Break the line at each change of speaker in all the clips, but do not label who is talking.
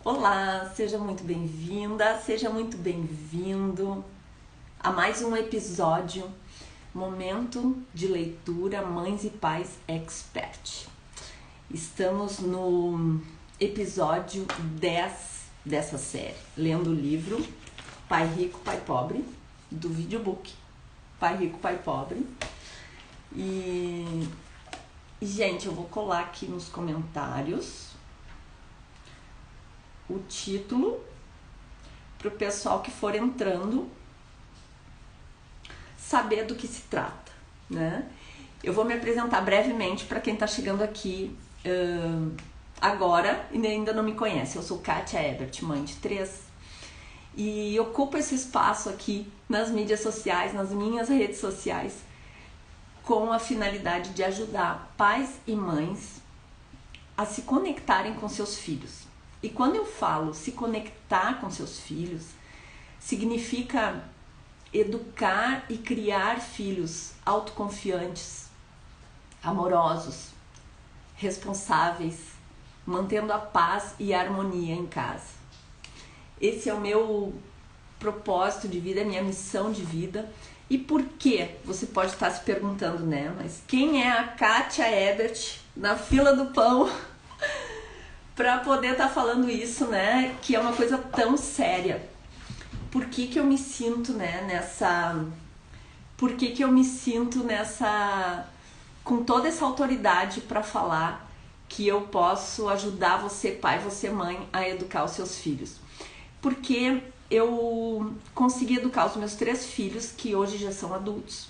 Olá, seja muito bem-vinda, seja muito bem-vindo a mais um episódio, Momento de Leitura Mães e Pais Expert. Estamos no episódio 10 dessa série, lendo o livro Pai Rico, Pai Pobre, do videobook Pai Rico, Pai Pobre. E gente, eu vou colar aqui nos comentários o título para o pessoal que for entrando saber do que se trata, né? Eu vou me apresentar brevemente para quem está chegando aqui agora e ainda não me conhece. Eu sou Kátia Ebert, mãe de 3, e ocupo esse espaço aqui nas mídias sociais, nas minhas redes sociais, com a finalidade de ajudar pais e mães a se conectarem com seus filhos. E quando eu falo se conectar com seus filhos, significa educar e criar filhos autoconfiantes, amorosos, responsáveis, mantendo a paz e a harmonia em casa. Esse é o meu propósito de vida, a minha missão de vida. E por quê? Você pode estar se perguntando, né? Mas quem é a Kátia Ebert na fila do pão para poder estar falando isso, né? Que é uma coisa tão séria. Por que eu me sinto, né, nessa... Por que eu me sinto nessa... com toda essa autoridade para falar que eu posso ajudar você, pai, você, mãe, a educar os seus filhos? Porque eu consegui educar os meus 3 filhos, que hoje já são adultos.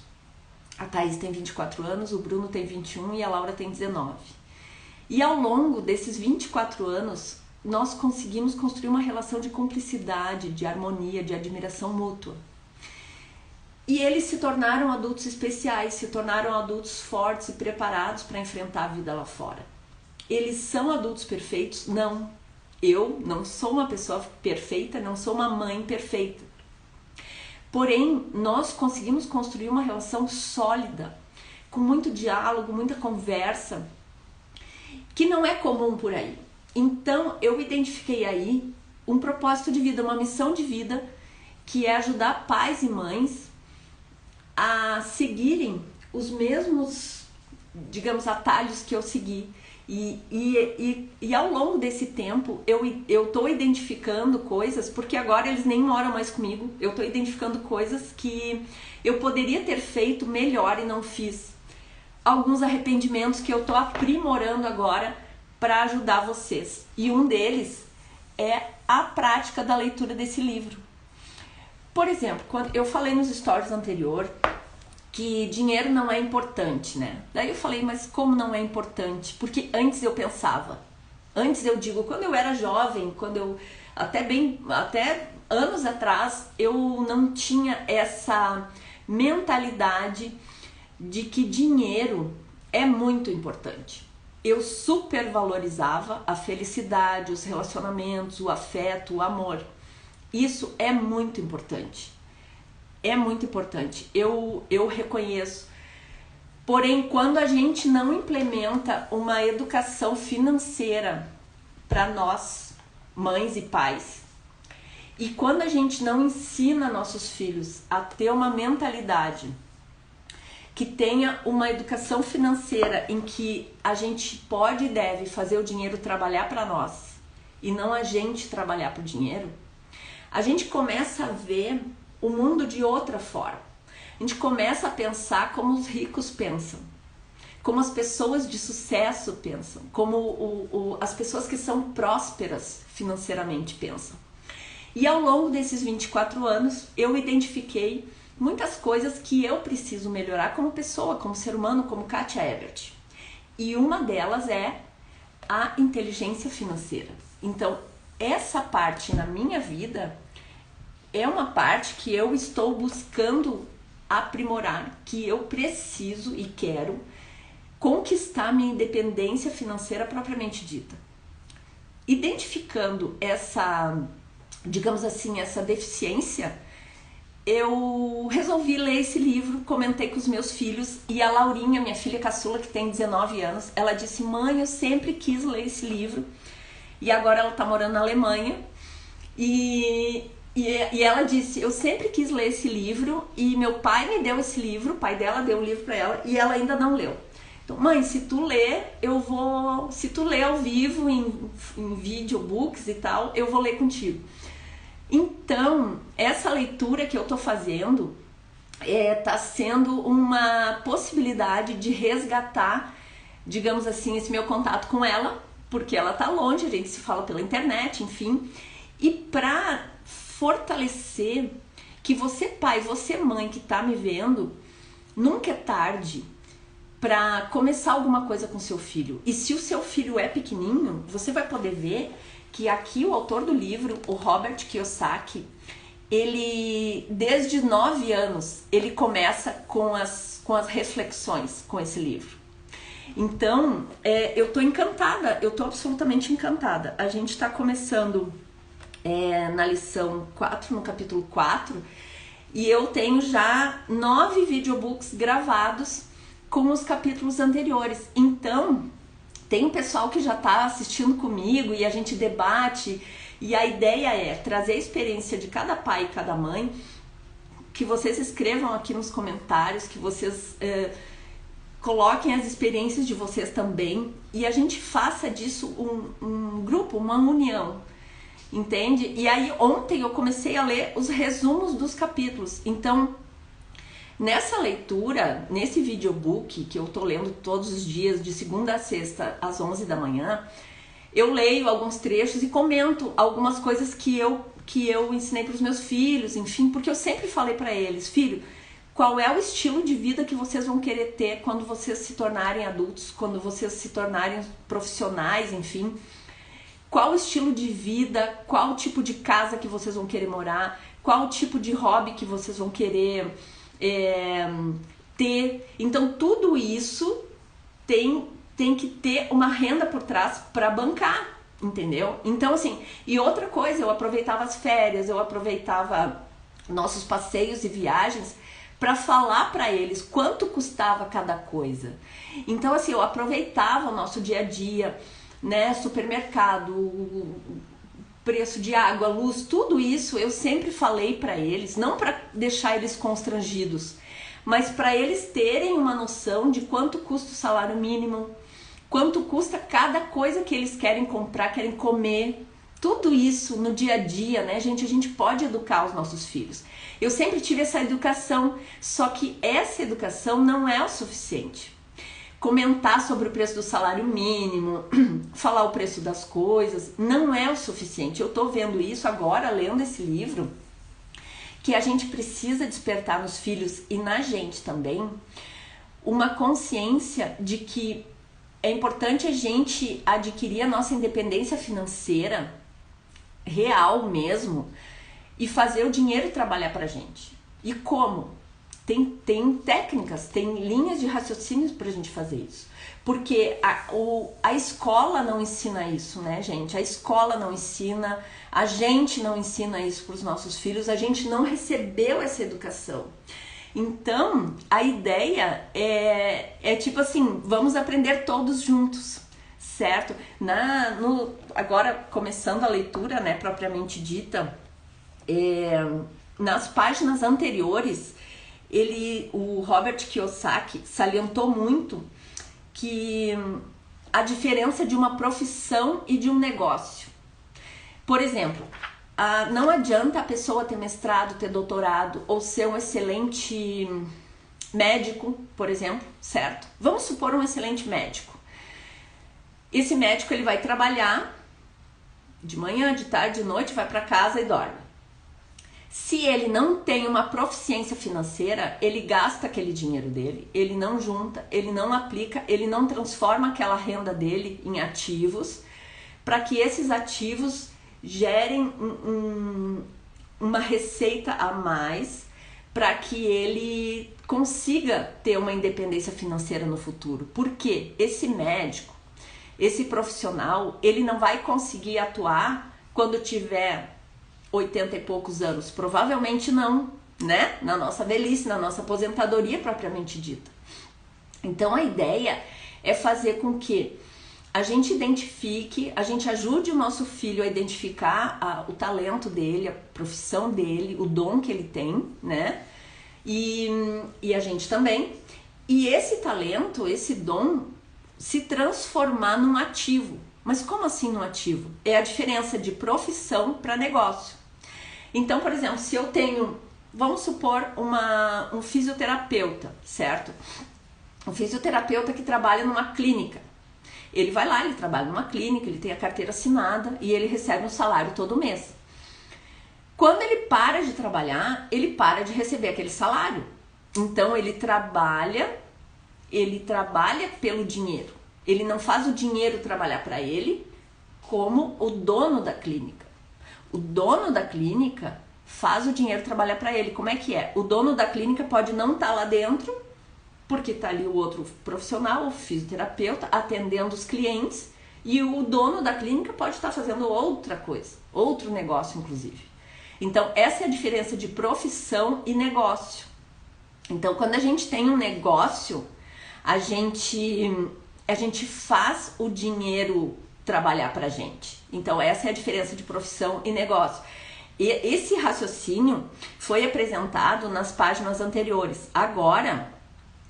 A Thaís tem 24 anos, o Bruno tem 21 e a Laura tem 19. E ao longo desses 24 anos, nós conseguimos construir uma relação de cumplicidade, de harmonia, de admiração mútua. E eles se tornaram adultos especiais, se tornaram adultos fortes e preparados para enfrentar a vida lá fora. Eles são adultos perfeitos? Não. Eu não sou uma pessoa perfeita, não sou uma mãe perfeita. Porém, nós conseguimos construir uma relação sólida, com muito diálogo, muita conversa, que não é comum por aí. Então, eu identifiquei aí um propósito de vida, uma missão de vida, que é ajudar pais e mães a seguirem os mesmos, digamos, atalhos que eu segui. E ao longo desse tempo, eu estou identificando coisas, porque agora eles nem moram mais comigo, eu estou identificando coisas que eu poderia ter feito melhor e não fiz. Alguns arrependimentos que eu estou aprimorando agora para ajudar vocês. E um deles é a prática da leitura desse livro. Por exemplo, quando eu falei nos stories anterior que dinheiro não é importante, né? Daí eu falei, mas como não é importante? Porque antes eu pensava, antes eu digo, quando eu era jovem, quando eu até anos atrás, eu não tinha essa mentalidade de que dinheiro é muito importante. Eu supervalorizava a felicidade, os relacionamentos, o afeto, o amor. Isso é muito importante. É muito importante. Eu reconheço. Porém, quando a gente não implementa uma educação financeira para nós, mães e pais, e quando a gente não ensina nossos filhos a ter uma mentalidade que tenha uma educação financeira em que a gente pode e deve fazer o dinheiro trabalhar para nós e não a gente trabalhar para o dinheiro, a gente começa a ver o mundo de outra forma. A gente começa a pensar como os ricos pensam, como as pessoas de sucesso pensam, como as pessoas que são prósperas financeiramente pensam. E ao longo desses 24 anos, eu identifiquei muitas coisas que eu preciso melhorar como pessoa, como ser humano, como Kátia Ebert. E uma delas é a inteligência financeira. Então, essa parte na minha vida é uma parte que eu estou buscando aprimorar, que eu preciso e quero conquistar minha independência financeira propriamente dita. Identificando essa, digamos assim, essa deficiência, eu resolvi ler esse livro, comentei com os meus filhos, e a Laurinha, minha filha caçula, que tem 19 anos, ela disse, mãe, eu sempre quis ler esse livro, e agora ela tá morando na Alemanha. E ela disse, eu sempre quis ler esse livro e meu pai me deu esse livro, o pai dela deu o livro para ela e ela ainda não leu. Então, mãe, se tu ler, se tu ler ao vivo, em videobooks e tal, eu vou ler contigo. Então, essa leitura que eu tô fazendo tá sendo uma possibilidade de resgatar, digamos assim, esse meu contato com ela, porque ela tá longe, a gente se fala pela internet, enfim, e pra fortalecer que você pai, você mãe que tá me vendo, nunca é tarde para começar alguma coisa com seu filho. E se o seu filho é pequenininho, você vai poder ver que aqui o autor do livro, o Robert Kiyosaki, ele desde 9 anos ele começa com as reflexões com esse livro. Então eu tô encantada, eu tô absolutamente encantada. A gente tá começando na lição 4, no capítulo 4, e eu tenho já 9 videobooks gravados com os capítulos anteriores. Então, tem um pessoal que já está assistindo comigo e a gente debate, e a ideia é trazer a experiência de cada pai e cada mãe, que vocês escrevam aqui nos comentários, que vocês coloquem as experiências de vocês também, e a gente faça disso um grupo, uma união. Entende? E aí ontem eu comecei a ler os resumos dos capítulos. Então, nessa leitura, nesse videobook que eu tô lendo todos os dias, de segunda a sexta, às 11 da manhã, eu leio alguns trechos e comento algumas coisas que eu ensinei para os meus filhos, enfim, porque eu sempre falei para eles, filho, qual é o estilo de vida que vocês vão querer ter quando vocês se tornarem adultos, quando vocês se tornarem profissionais, enfim. Qual o estilo de vida, qual o tipo de casa que vocês vão querer morar, qual o tipo de hobby que vocês vão querer ter. Então tudo isso tem que ter uma renda por trás para bancar, entendeu? Então assim, e outra coisa, eu aproveitava as férias, eu aproveitava nossos passeios e viagens para falar para eles quanto custava cada coisa. Então assim, eu aproveitava o nosso dia a dia, né, supermercado, preço de água, luz, tudo isso eu sempre falei para eles, não para deixar eles constrangidos, mas para eles terem uma noção de quanto custa o salário mínimo, quanto custa cada coisa que eles querem comprar, querem comer, tudo isso no dia a dia, né, gente? A gente pode educar os nossos filhos. Eu sempre tive essa educação, só que essa educação não é o suficiente. Comentar sobre o preço do salário mínimo, falar o preço das coisas, não é o suficiente. Eu tô vendo isso agora, lendo esse livro, que a gente precisa despertar nos filhos e na gente também, uma consciência de que é importante a gente adquirir a nossa independência financeira, real mesmo, e fazer o dinheiro trabalhar pra gente. E como? Tem técnicas, tem linhas de raciocínio pra gente fazer isso. Porque a escola não ensina isso, né, gente? A escola não ensina, a gente não ensina isso pros nossos filhos, a gente não recebeu essa educação. Então, a ideia é tipo assim, vamos aprender todos juntos, certo? Agora, começando a leitura, né, propriamente dita, nas páginas anteriores, o Robert Kiyosaki salientou muito que a diferença de uma profissão e de um negócio. Por exemplo, não adianta a pessoa ter mestrado, ter doutorado ou ser um excelente médico, por exemplo, certo? Vamos supor um excelente médico. Esse médico ele vai trabalhar de manhã, de tarde, de noite, vai para casa e dorme. Se ele não tem uma proficiência financeira, ele gasta aquele dinheiro dele, ele não junta, ele não aplica, ele não transforma aquela renda dele em ativos, para que esses ativos gerem uma receita a mais, para que ele consiga ter uma independência financeira no futuro. Porque esse médico, esse profissional, ele não vai conseguir atuar quando tiver 80 e poucos anos, provavelmente não, né? Na nossa velhice, na nossa aposentadoria propriamente dita. Então a ideia é fazer com que a gente identifique, a gente ajude o nosso filho a identificar o talento dele, a profissão dele, o dom que ele tem, né? E a gente também. E esse talento, esse dom, se transformar num ativo. Mas como assim num ativo? É a diferença de profissão para negócio. Então, por exemplo, se eu tenho, vamos supor, um fisioterapeuta, certo? Um fisioterapeuta que trabalha numa clínica. Ele vai lá, ele trabalha numa clínica, ele tem a carteira assinada e ele recebe um salário todo mês. Quando ele para de trabalhar, ele para de receber aquele salário. Então ele trabalha pelo dinheiro. Ele não faz o dinheiro trabalhar para ele como o dono da clínica. O dono da clínica faz o dinheiro trabalhar para ele. Como é que é? O dono da clínica pode não estar lá dentro, porque está ali o outro profissional, o fisioterapeuta, atendendo os clientes, e o dono da clínica pode estar fazendo outra coisa, outro negócio inclusive. Então essa é a diferença de profissão e negócio. Então quando a gente tem um negócio, a gente faz o dinheiro trabalhar pra gente. Então essa é a diferença de profissão e negócio. E esse raciocínio foi apresentado nas páginas anteriores. Agora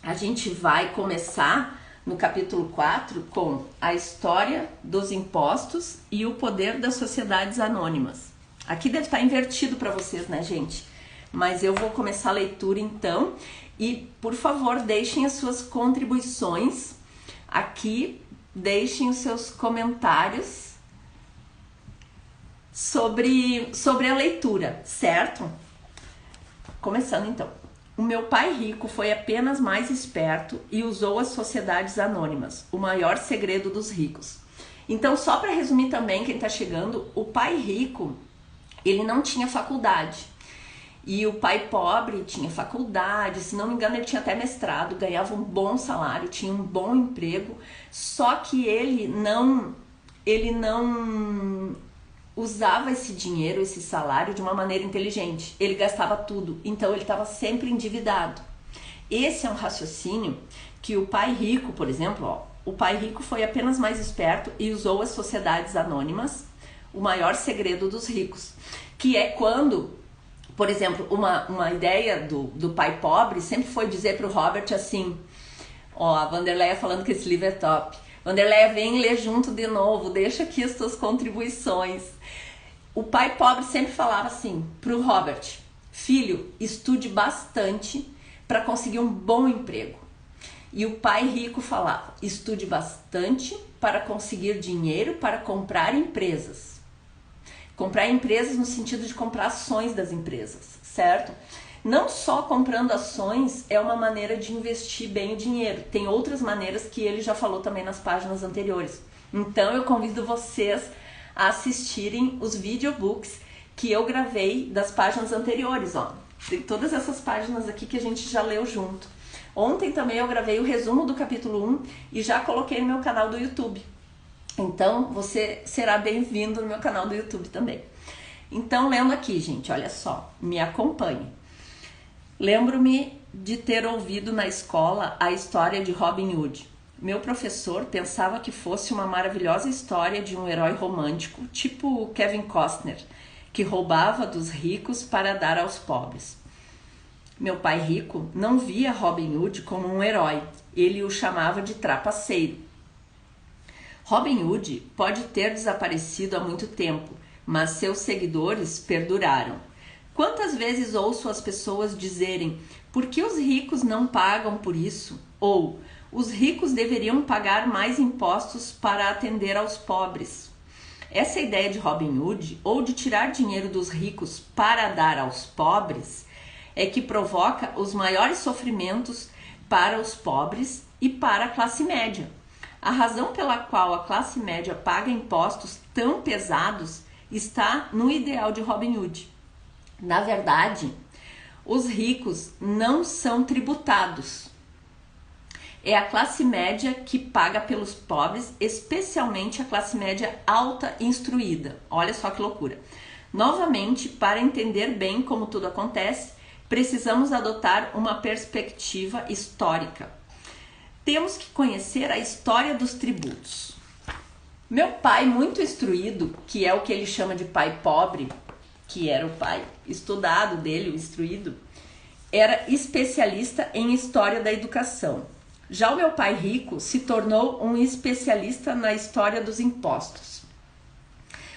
a gente vai começar no capítulo 4 com a história dos impostos e o poder das sociedades anônimas. Aqui deve estar invertido para vocês, né, gente? Mas eu vou começar a leitura então. E, por favor, deixem as suas contribuições aqui, deixem os seus comentários sobre a leitura, certo? Começando então. O meu pai rico foi apenas mais esperto e usou as sociedades anônimas, o maior segredo dos ricos. Então, só para resumir também, quem está chegando, o pai rico, ele não tinha faculdade. E o pai pobre tinha faculdade, se não me engano ele tinha até mestrado, ganhava um bom salário, tinha um bom emprego, só que ele não usava esse dinheiro, esse salário de uma maneira inteligente. Ele gastava tudo, então ele estava sempre endividado. Esse é um raciocínio que o pai rico, por exemplo, o pai rico foi apenas mais esperto e usou as sociedades anônimas, o maior segredo dos ricos, que é quando, por exemplo, uma ideia do pai pobre sempre foi dizer para o Robert assim, a Vanderleia falando que esse livro é top, Vanderleia, vem ler junto de novo, deixa aqui as tuas contribuições. O pai pobre sempre falava assim pro Robert, filho, estude bastante para conseguir um bom emprego. E o pai rico falava, estude bastante para conseguir dinheiro para comprar empresas. Comprar empresas no sentido de comprar ações das empresas, certo? Não só comprando ações é uma maneira de investir bem o dinheiro. Tem outras maneiras que ele já falou também nas páginas anteriores. Então eu convido vocês a assistirem os videobooks que eu gravei das páginas anteriores. Tem todas essas páginas aqui que a gente já leu junto. Ontem também eu gravei o resumo do capítulo 1 e já coloquei no meu canal do YouTube. Então você será bem-vindo no meu canal do YouTube também. Então lendo aqui, gente, olha só, me acompanhe. Lembro-me de ter ouvido na escola a história de Robin Hood. Meu professor pensava que fosse uma maravilhosa história de um herói romântico, tipo Kevin Costner, que roubava dos ricos para dar aos pobres. Meu pai rico não via Robin Hood como um herói, ele o chamava de trapaceiro. Robin Hood pode ter desaparecido há muito tempo, mas seus seguidores perduraram. Quantas vezes ouço as pessoas dizerem, por que os ricos não pagam por isso? Ou, os ricos deveriam pagar mais impostos para atender aos pobres. Essa ideia de Robin Hood, ou de tirar dinheiro dos ricos para dar aos pobres, é que provoca os maiores sofrimentos para os pobres e para a classe média. A razão pela qual a classe média paga impostos tão pesados está no ideal de Robin Hood. Na verdade, os ricos não são tributados. É a classe média que paga pelos pobres, especialmente a classe média alta instruída. Olha só que loucura. Novamente, para entender bem como tudo acontece, precisamos adotar uma perspectiva histórica. Temos que conhecer a história dos tributos. Meu pai, muito instruído, que é o que ele chama de pai pobre, que era o pai estudado dele, o instruído, era especialista em história da educação. Já o meu pai rico se tornou um especialista na história dos impostos.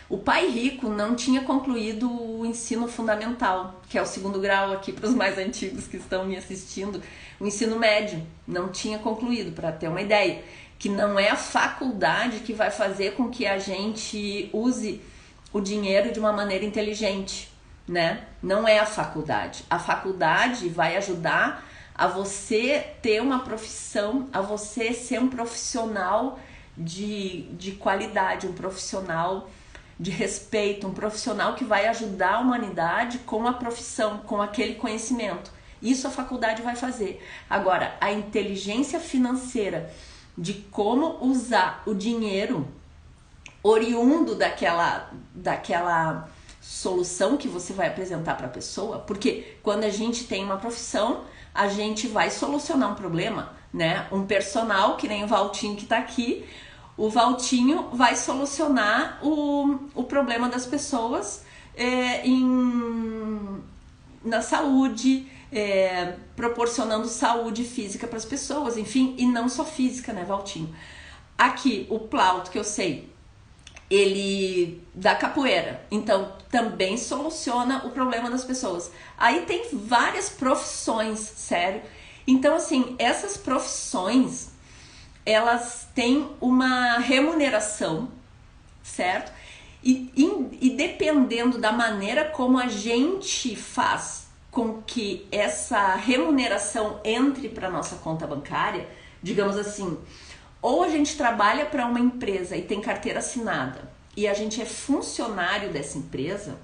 O pai rico não tinha concluído o ensino fundamental, que é o 2º grau aqui para os mais antigos que estão me assistindo. O ensino médio não tinha concluído, para ter uma ideia. Que não é a faculdade que vai fazer com que a gente use o dinheiro de uma maneira inteligente, né? Não é a faculdade. A faculdade vai ajudar a você ter uma profissão, a você ser um profissional de qualidade, um profissional de respeito, um profissional que vai ajudar a humanidade com a profissão, com aquele conhecimento. Isso a faculdade vai fazer. Agora, a inteligência financeira de como usar o dinheiro oriundo daquela solução que você vai apresentar para a pessoa, porque quando a gente tem uma profissão, a gente vai solucionar um problema, né? Um personal, que nem o Valtinho que está aqui, o Valtinho vai solucionar o problema das pessoas na saúde, proporcionando saúde física para as pessoas, enfim, e não só física, né, Valtinho? Aqui, o Plauto, que eu sei, ele dá capoeira, então também soluciona o problema das pessoas. Aí tem várias profissões, sério. Então, assim, essas profissões, elas têm uma remuneração, certo? E dependendo da maneira como a gente faz com que essa remuneração entre para nossa conta bancária, digamos assim, ou a gente trabalha para uma empresa e tem carteira assinada e a gente é funcionário dessa empresa,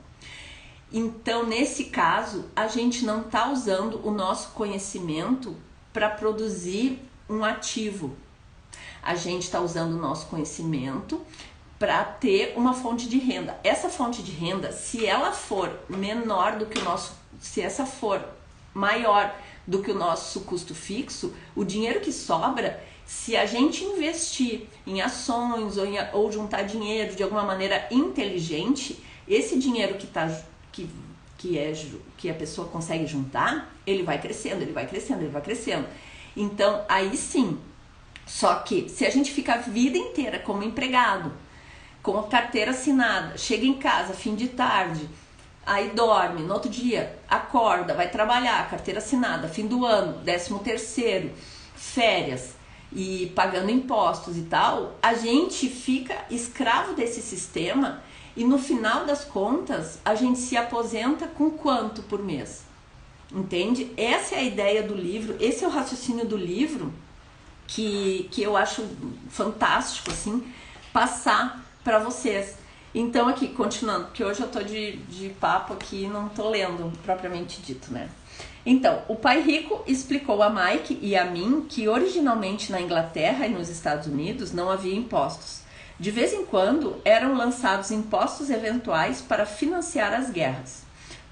então nesse caso a gente não está usando o nosso conhecimento para produzir um ativo. A gente está usando o nosso conhecimento para ter uma fonte de renda. Essa fonte de renda, se ela for menor do que o nosso, se essa for maior do que o nosso custo fixo, o dinheiro que sobra, se a gente investir em ações ou juntar dinheiro de alguma maneira inteligente, esse dinheiro que a pessoa consegue juntar, ele vai crescendo, ele vai crescendo, ele vai crescendo. Então, aí sim, só que se a gente fica a vida inteira como empregado, com a carteira assinada, chega em casa, fim de tarde, aí dorme, no outro dia acorda, vai trabalhar, carteira assinada, fim do ano, 13º, férias e pagando impostos e tal, a gente fica escravo desse sistema e no final das contas a gente se aposenta com quanto por mês? Entende? Essa é a ideia do livro, esse é o raciocínio do livro que eu acho fantástico, assim, passar para vocês. Então aqui, continuando, porque hoje eu tô de papo aqui e não tô lendo propriamente dito, né? Então, o pai rico explicou a Mike e a mim que originalmente na Inglaterra e nos Estados Unidos não havia impostos. De vez em quando eram lançados impostos eventuais para financiar as guerras.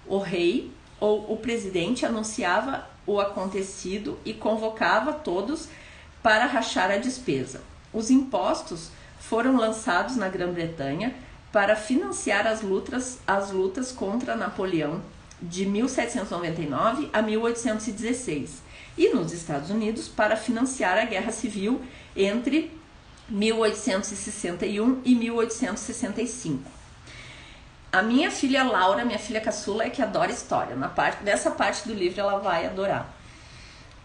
O rei ou o presidente anunciava o acontecido e convocava todos para rachar a despesa. Os impostos foram lançados na Grã-Bretanha para financiar as lutas contra Napoleão de 1799 a 1816 e nos Estados Unidos para financiar a Guerra Civil entre 1861 e 1865. A minha filha Laura, minha filha caçula, é que adora história. Nessa parte do livro ela vai adorar.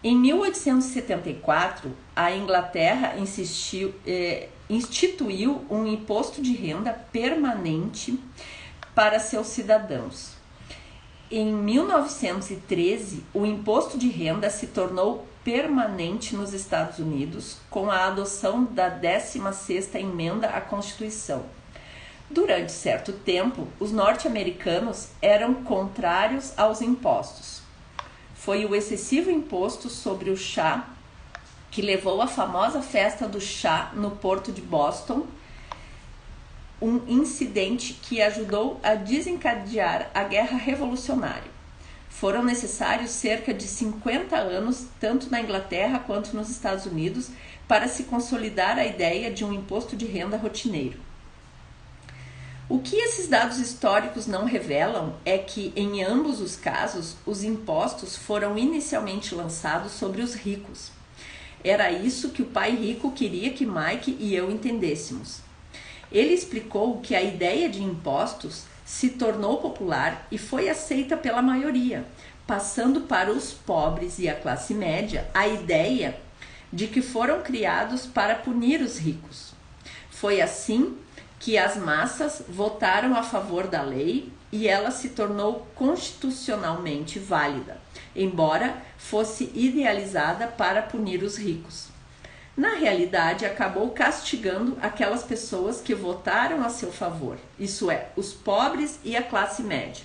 Em 1874, a Inglaterra instituiu um imposto de renda permanente para seus cidadãos. Em 1913, o imposto de renda se tornou permanente nos Estados Unidos com a adoção da 16ª emenda à Constituição. Durante certo tempo, os norte-americanos eram contrários aos impostos. Foi o excessivo imposto sobre o chá que levou à famosa festa do chá no porto de Boston, um incidente que ajudou a desencadear a Guerra Revolucionária. Foram necessários cerca de 50 anos, tanto na Inglaterra quanto nos Estados Unidos, para se consolidar a ideia de um imposto de renda rotineiro. O que esses dados históricos não revelam é que, em ambos os casos, os impostos foram inicialmente lançados sobre os ricos. Era isso que o pai rico queria que Mike e eu entendêssemos. Ele explicou que a ideia de impostos se tornou popular e foi aceita pela maioria, passando para os pobres e a classe média a ideia de que foram criados para punir os ricos. Foi assim que as massas votaram a favor da lei e ela se tornou constitucionalmente válida, embora fosse idealizada para punir os ricos. Na realidade, acabou castigando aquelas pessoas que votaram a seu favor, isso é, os pobres e a classe média.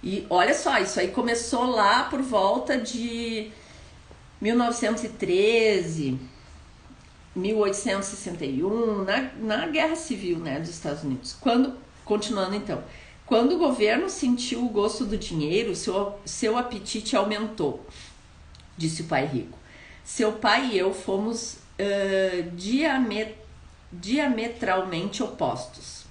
E olha só, isso aí começou lá por volta de 1913, 1861, na Guerra Civil, né, dos Estados Unidos. Continuando então, quando o governo sentiu o gosto do dinheiro, seu apetite aumentou, disse o pai rico. Seu pai e eu fomos diametralmente opostos.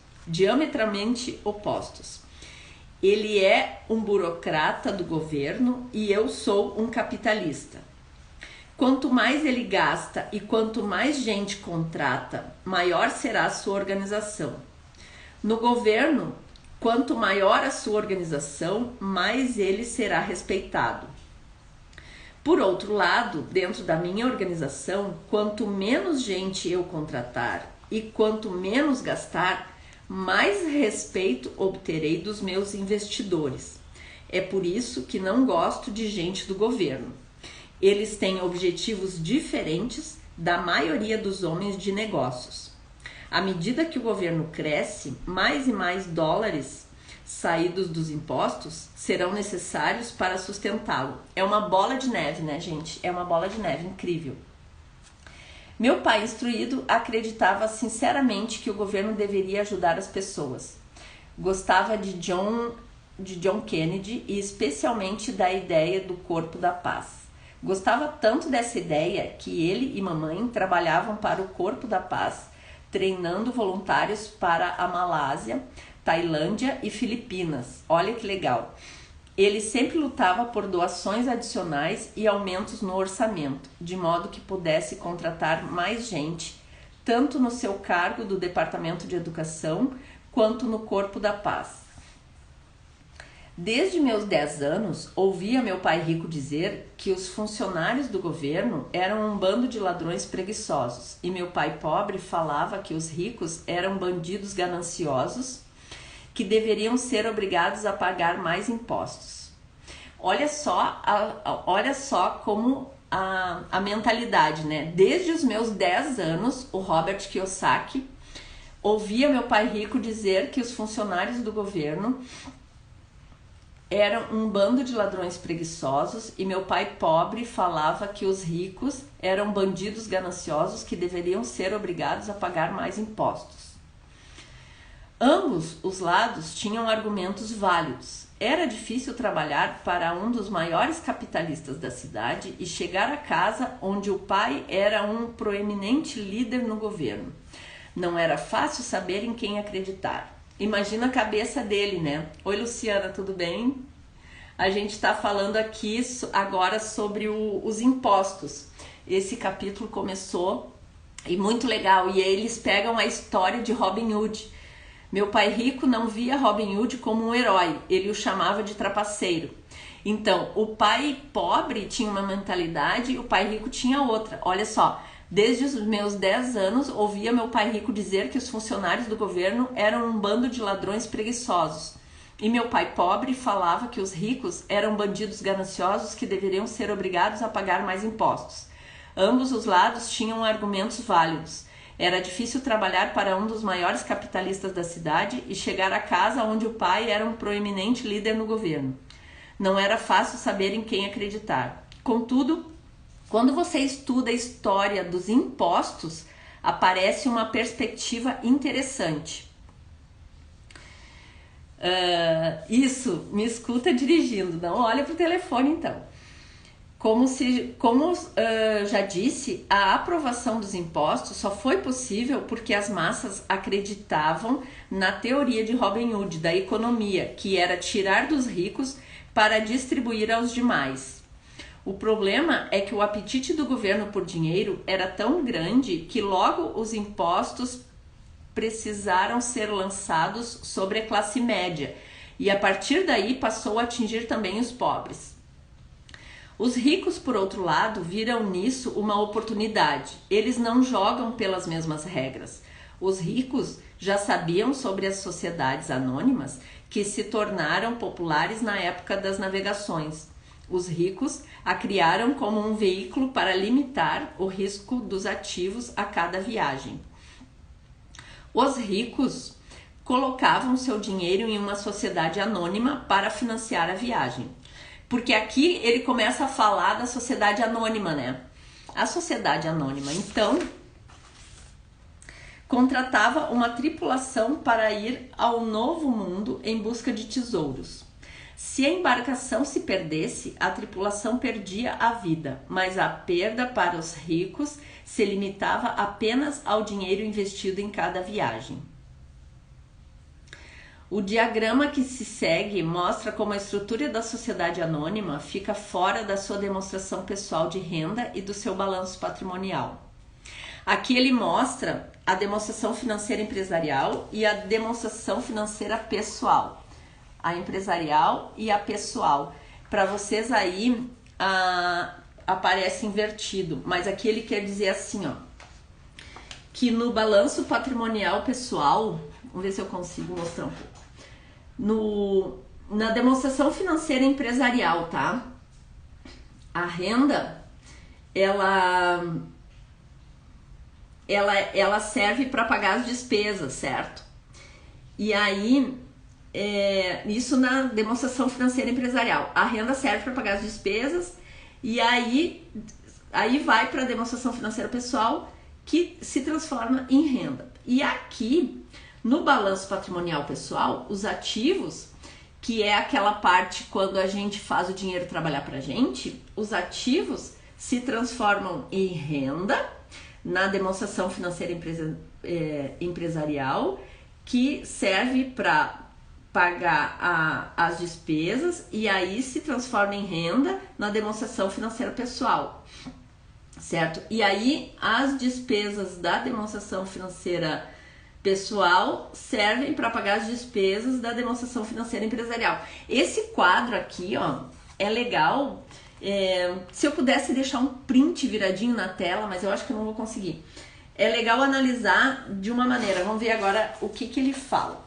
Ele é um burocrata do governo e eu sou um capitalista. Quanto mais ele gasta e quanto mais gente contrata, maior será a sua organização. No governo, quanto maior a sua organização, mais ele será respeitado. Por outro lado, dentro da minha organização, quanto menos gente eu contratar e quanto menos gastar, mais respeito obterei dos meus investidores. É por isso que não gosto de gente do governo. Eles têm objetivos diferentes da maioria dos homens de negócios. À medida que o governo cresce, mais e mais dólares saídos dos impostos serão necessários para sustentá-lo. É uma bola de neve, né, gente? É uma bola de neve incrível. Meu pai instruído acreditava sinceramente que o governo deveria ajudar as pessoas. Gostava de John Kennedy e especialmente da ideia do corpo da paz. Gostava tanto dessa ideia que ele e mamãe trabalhavam para o Corpo da Paz, treinando voluntários para a Malásia, Tailândia e Filipinas. Olha que legal. Ele sempre lutava por doações adicionais e aumentos no orçamento, de modo que pudesse contratar mais gente, tanto no seu cargo do Departamento de Educação, quanto no Corpo da Paz. Desde meus 10 anos, ouvia meu pai rico dizer que os funcionários do governo eram um bando de ladrões preguiçosos e meu pai pobre falava que os ricos eram bandidos gananciosos que deveriam ser obrigados a pagar mais impostos. Olha só como a mentalidade, né? Desde os meus 10 anos, o Robert Kiyosaki ouvia meu pai rico dizer que os funcionários do governo eram um bando de ladrões preguiçosos e meu pai pobre falava que os ricos eram bandidos gananciosos que deveriam ser obrigados a pagar mais impostos. Ambos os lados tinham argumentos válidos. Era difícil trabalhar para um dos maiores capitalistas da cidade e chegar a casa onde o pai era um proeminente líder no governo. Não era fácil saber em quem acreditar. Imagina a cabeça dele, né? Oi, Luciana, tudo bem? A gente está falando aqui agora sobre os impostos. Esse capítulo começou e muito legal. E eles pegam a história de Robin Hood. Meu pai rico não via Robin Hood como um herói, ele o chamava de trapaceiro. Então, o pai pobre tinha uma mentalidade e o pai rico tinha outra. Olha só. Desde os meus 10 anos, ouvia meu pai rico dizer que os funcionários do governo eram um bando de ladrões preguiçosos. E meu pai pobre falava que os ricos eram bandidos gananciosos que deveriam ser obrigados a pagar mais impostos. Ambos os lados tinham argumentos válidos. Era difícil trabalhar para um dos maiores capitalistas da cidade e chegar a casa onde o pai era um proeminente líder no governo. Não era fácil saber em quem acreditar. Contudo, quando você estuda a história dos impostos, aparece uma perspectiva interessante. Isso, me escuta dirigindo, não olha para o telefone então. Já disse, a aprovação dos impostos só foi possível porque as massas acreditavam na teoria de Robin Hood da economia, que era tirar dos ricos para distribuir aos demais. O problema é que o apetite do governo por dinheiro era tão grande que logo os impostos precisaram ser lançados sobre a classe média e a partir daí passou a atingir também os pobres. Os ricos, por outro lado, viram nisso uma oportunidade. Eles não jogam pelas mesmas regras. Os ricos já sabiam sobre as sociedades anônimas que se tornaram populares na época das navegações. Os ricos a criaram como um veículo para limitar o risco dos ativos a cada viagem. Os ricos colocavam seu dinheiro em uma sociedade anônima para financiar a viagem. Porque aqui ele começa a falar da sociedade anônima, né? A sociedade anônima, então, contratava uma tripulação para ir ao novo mundo em busca de tesouros. Se a embarcação se perdesse, a tripulação perdia a vida, mas a perda para os ricos se limitava apenas ao dinheiro investido em cada viagem. O diagrama que se segue mostra como a estrutura da sociedade anônima fica fora da sua demonstração pessoal de renda e do seu balanço patrimonial. Aqui ele mostra a demonstração financeira empresarial e a demonstração financeira pessoal. A empresarial e a pessoal. Para vocês aí aparece invertido, mas aqui ele quer dizer assim, ó, que no balanço patrimonial pessoal, vamos ver se eu consigo mostrar um pouco. Na demonstração financeira empresarial, tá? A renda, ela serve para pagar as despesas, certo? E aí, isso na demonstração financeira empresarial. A renda serve para pagar as despesas e aí vai para a demonstração financeira pessoal, que se transforma em renda. E aqui, no balanço patrimonial pessoal, os ativos, que é aquela parte quando a gente faz o dinheiro trabalhar para a gente, os ativos se transformam em renda na demonstração financeira empresarial, que serve para pagar as despesas e aí se transforma em renda na demonstração financeira pessoal, certo? E aí as despesas da demonstração financeira pessoal servem para pagar as despesas da demonstração financeira empresarial. Esse quadro aqui, ó, é legal. Se eu pudesse deixar um print viradinho na tela, mas eu acho que eu não vou conseguir. É legal analisar de uma maneira. Vamos ver agora o que ele fala.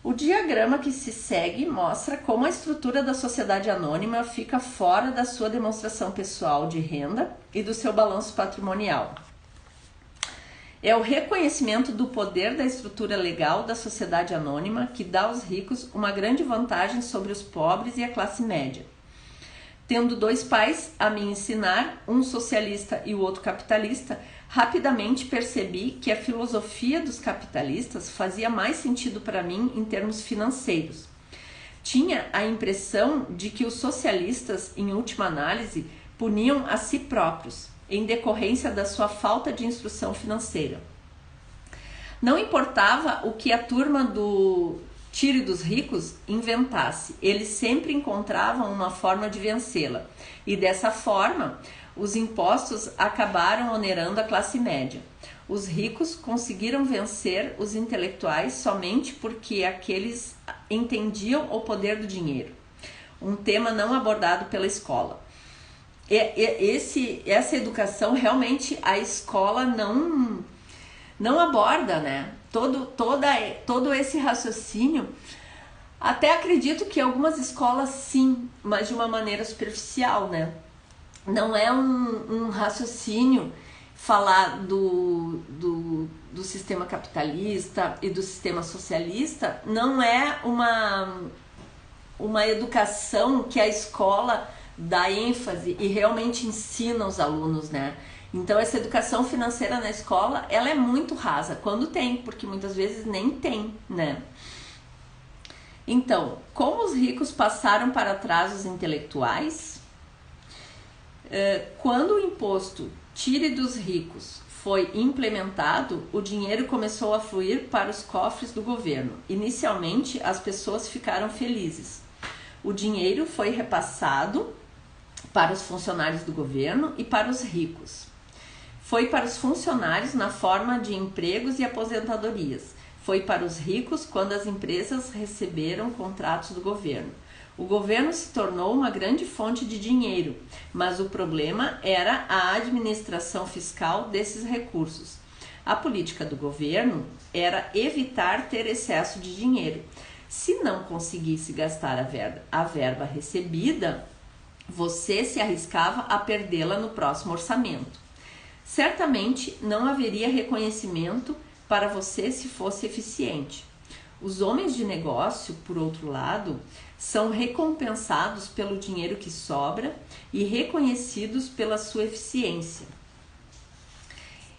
O diagrama que se segue mostra como a estrutura da sociedade anônima fica fora da sua demonstração pessoal de renda e do seu balanço patrimonial. É o reconhecimento do poder da estrutura legal da sociedade anônima que dá aos ricos uma grande vantagem sobre os pobres e a classe média. Tendo dois pais a me ensinar, um socialista e o outro capitalista, rapidamente percebi que a filosofia dos capitalistas fazia mais sentido para mim em termos financeiros. Tinha a impressão de que os socialistas, em última análise, puniam a si próprios, em decorrência da sua falta de instrução financeira. Não importava o que a turma do Tire dos Ricos inventasse, eles sempre encontravam uma forma de vencê-la, e dessa forma os impostos acabaram onerando a classe média. Os ricos conseguiram vencer os intelectuais somente porque aqueles entendiam o poder do dinheiro, um tema não abordado pela escola. Essa educação realmente a escola não aborda, né? Todo esse raciocínio. Até acredito que algumas escolas sim, mas de uma maneira superficial, né? Não é um raciocínio falar do sistema capitalista e do sistema socialista, não é uma educação que a escola dá ênfase e realmente ensina os alunos, né? Então essa educação financeira na escola, ela é muito rasa, quando tem, porque muitas vezes nem tem, né? Então, como os ricos passaram para trás os intelectuais, Quando o imposto Tire dos Ricos foi implementado, o dinheiro começou a fluir para os cofres do governo. Inicialmente, as pessoas ficaram felizes. O dinheiro foi repassado para os funcionários do governo e para os ricos. Foi para os funcionários na forma de empregos e aposentadorias. Foi para os ricos quando as empresas receberam contratos do governo. O governo se tornou uma grande fonte de dinheiro, mas o problema era a administração fiscal desses recursos. A política do governo era evitar ter excesso de dinheiro. Se não conseguisse gastar a verba recebida, você se arriscava a perdê-la no próximo orçamento. Certamente não haveria reconhecimento para você se fosse eficiente. Os homens de negócio, por outro lado, são recompensados pelo dinheiro que sobra e reconhecidos pela sua eficiência.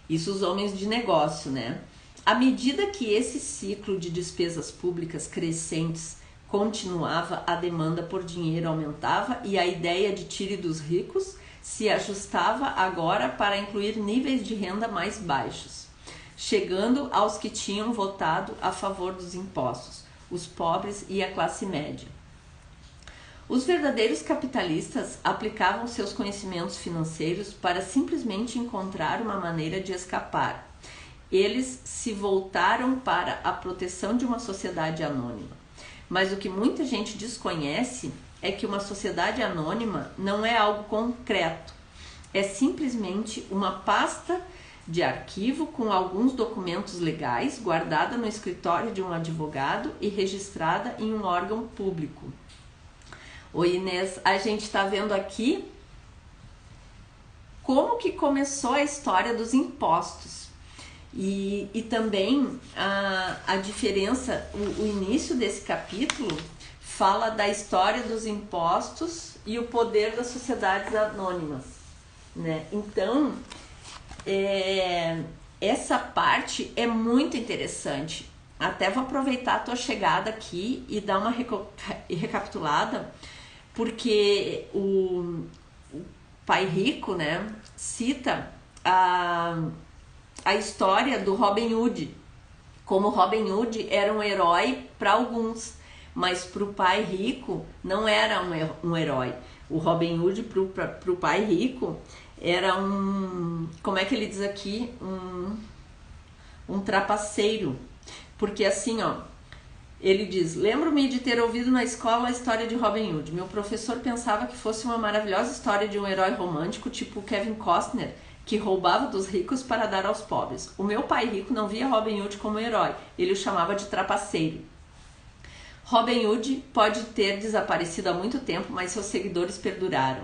Isso os homens de negócio, né? À medida que esse ciclo de despesas públicas crescentes continuava, a demanda por dinheiro aumentava e a ideia de tire dos ricos se ajustava agora para incluir níveis de renda mais baixos, chegando aos que tinham votado a favor dos impostos, os pobres e a classe média. Os verdadeiros capitalistas aplicavam seus conhecimentos financeiros para simplesmente encontrar uma maneira de escapar. Eles se voltaram para a proteção de uma sociedade anônima. Mas o que muita gente desconhece é que uma sociedade anônima não é algo concreto. É simplesmente uma pasta de arquivo com alguns documentos legais guardada no escritório de um advogado e registrada em um órgão público. Oi, Inês, a gente está vendo aqui como que começou a história dos impostos e também a diferença, o início desse capítulo fala da história dos impostos e o poder das sociedades anônimas, né? Então, essa parte é muito interessante. Até vou aproveitar a tua chegada aqui e dar uma recapitulada, porque o Pai Rico, né, cita a história do Robin Hood, como Robin Hood era um herói para alguns, mas para o Pai Rico não era um herói. O Robin Hood para o Pai Rico era como é que ele diz aqui, um trapaceiro, porque assim, ó, ele diz: lembro-me de ter ouvido na escola a história de Robin Hood. Meu professor pensava que fosse uma maravilhosa história de um herói romântico tipo Kevin Costner, que roubava dos ricos para dar aos pobres. O meu pai rico não via Robin Hood como herói, ele o chamava de trapaceiro. Robin Hood pode ter desaparecido há muito tempo, mas seus seguidores perduraram.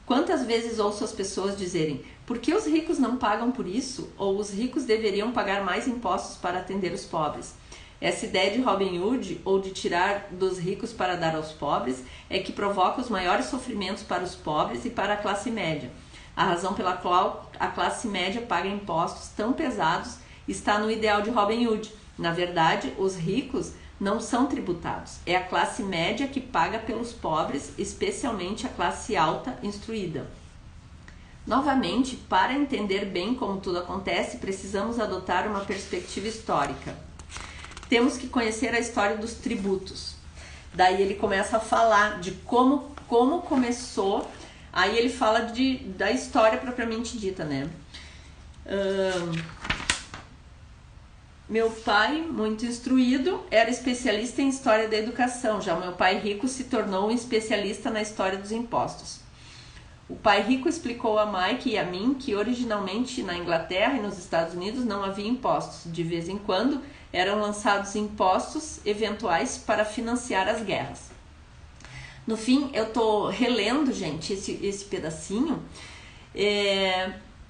Quantas vezes ouço as pessoas dizerem: por que os ricos não pagam por isso? Ou os ricos deveriam pagar mais impostos para atender os pobres? Essa ideia de Robin Hood, ou de tirar dos ricos para dar aos pobres, é que provoca os maiores sofrimentos para os pobres e para a classe média. A razão pela qual a classe média paga impostos tão pesados está no ideal de Robin Hood. Na verdade, os ricos não são tributados. É a classe média que paga pelos pobres, especialmente a classe alta instruída. Novamente, para entender bem como tudo acontece, precisamos adotar uma perspectiva histórica. Temos que conhecer a história dos tributos. Daí ele começa a falar de como começou. Aí ele fala da história propriamente dita, né? Meu pai, muito instruído, era especialista em história da educação. Já o meu pai rico se tornou um especialista na história dos impostos. O pai rico explicou a Mike e a mim que originalmente na Inglaterra e nos Estados Unidos não havia impostos. De vez em quando eram lançados impostos eventuais para financiar as guerras. No fim, eu tô relendo, gente, esse pedacinho,